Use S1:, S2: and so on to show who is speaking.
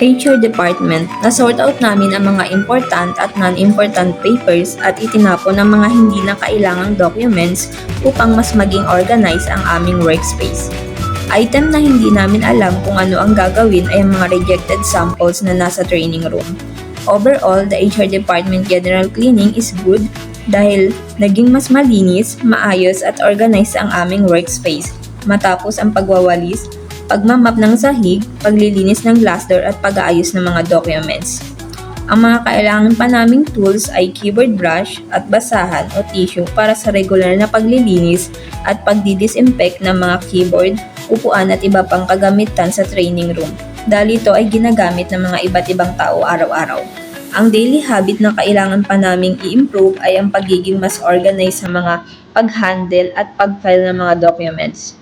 S1: HR department, na-sort out namin ang mga important at non-important papers at itinapon ang mga hindi na kailangang documents upang mas maging organized ang aming workspace. Item na hindi namin alam kung ano ang gagawin ay ang mga rejected samples na nasa training room. Overall, the HR department general cleaning is good dahil naging mas malinis, maayos at organized ang aming workspace matapos ang pagwawalis, pagmamap ng sahig, paglilinis ng glassdoor at pag-aayos ng mga documents. Ang mga kailangan pa naming tools ay keyboard brush at basahan o tissue para sa regular na paglilinis at pagdidisinfect ng mga keyboard, upuan at iba pang kagamitan sa training room dahil ito ay ginagamit ng mga iba't ibang tao araw-araw. Ang daily habit na kailangan pa naming i-improve ay ang pagiging mas organized sa mga pag-handle at pag-file ng mga documents.